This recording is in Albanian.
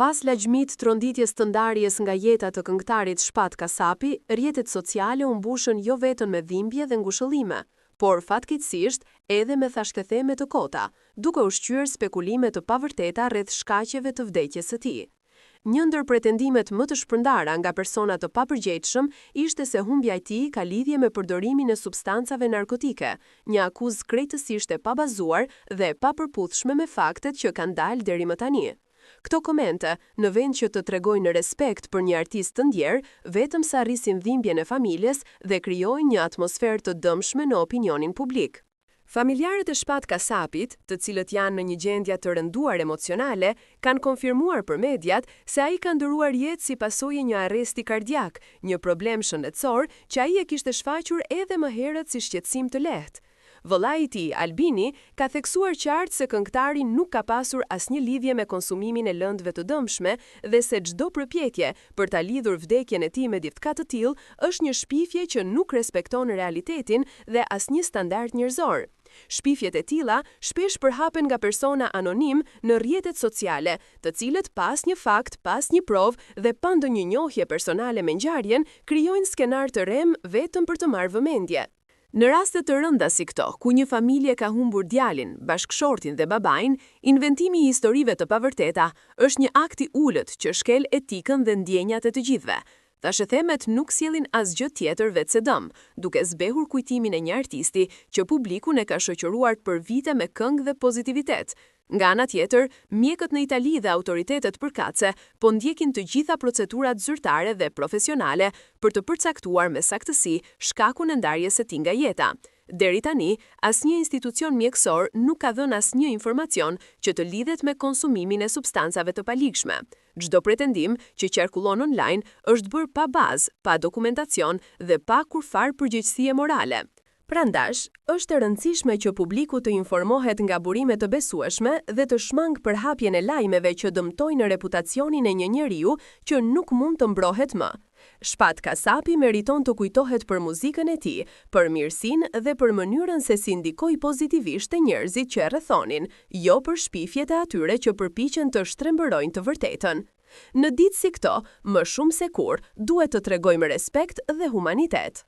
Pas lagjmit tronditjes të ndarjes nga jeta të këngëtarit Shpat Kasapi, rrjetet sociale u mbushën jo vetëm me dhimbje dhe ngushëllime, por fatkeqësisht edhe me thashkëtheme të kota, duke ushqyer spekulime të pavërteta rreth shkaqeve të vdekjes së tij. Një ndër pretendimet më të shpërndara nga persona të papërgjegjshëm ishte se humbja e tij ka lidhje me përdorimin e substancave narkotike, një akuzë krejtësisht e pabazuar dhe e papërputhshme me faktet që kanë dalë deri më tani. Këto komente, në vend që të tregojnë respekt për një artist të ndjer, vetëm sa rrisin dhimbjen e familjes dhe krijojnë një atmosferë të dëmshme në opinionin publik. Familjarët e Shpat Kasapit, të cilët janë në një gjendje të rënduar emocionale, kanë konfirmuar për mediat se ai ka ndëruar jetë si pasojë një arresti kardiak, një problem shëndetësor që ai e kishte shfaqur edhe më herët si shqetësim të lehtë. Vëllai i tij, Albini, ka theksuar qartë se këngëtari nuk ka pasur asnjë lidhje me konsumimin e lëndëve të dëmshme dhe se çdo përpjekje për ta lidhur vdekjen e tij me diçka të tillë është një shpifje që nuk respekton realitetin dhe asnjë standard njerëzor. Shpifjet e tilla shpesh përhapen nga persona anonim në rrjetet sociale, të cilët pas një fakt, pas një provë dhe pa ndonjë njohje personale me ngjarjen, krijojnë skenar të rrem vetëm për të marrë vëmendje. Në raste të rënda si këto, ku një familje ka humbur djalin, bashkëshortin dhe babain, inventimi i historive të pavërteta është një akt i ulët që shkel etikën dhe ndjenjat e të gjithëve. Thashëthemet nuk sjellin asgjë tjetër veç se dëm, duke zbehur kujtimin e një artisti që publikun e ka shoqëruar për vite me këngë dhe pozitivitet. Nga ana tjetër, mjekët në Itali dhe autoritetet përkatëse po ndjekin të gjitha procedurat zyrtare dhe profesionale për të përcaktuar me saktësi shkakun e ndarjes së tij nga jeta. Deri tani, asnjë institucion mjekësor nuk ka dhënë asnjë informacion që të lidhet me konsumimin e substancave të palikshme. Çdo pretendim që qarkullon online është bërë pa bazë, pa dokumentacion dhe pa kurfar përgjegjësie morale. Prandash, është e rëndësishme që publiku të informohet nga burime të besueshme dhe të shmang përhapjen e lajmeve që dëmtojnë reputacionin e një njeriu që nuk mund të mbrohet më. Shpat Kasapi meriton të kujtohet për muzikën e tij, për mirësinë dhe për mënyrën se si ndikoi pozitivisht te njerëzit që e rrethonin, jo për shpifjet e atyre që përpiqen të shtrembërojnë të vërtetën. Në ditë si këto, më shumë se kur, duhet të tregojmë respekt dhe humanitet.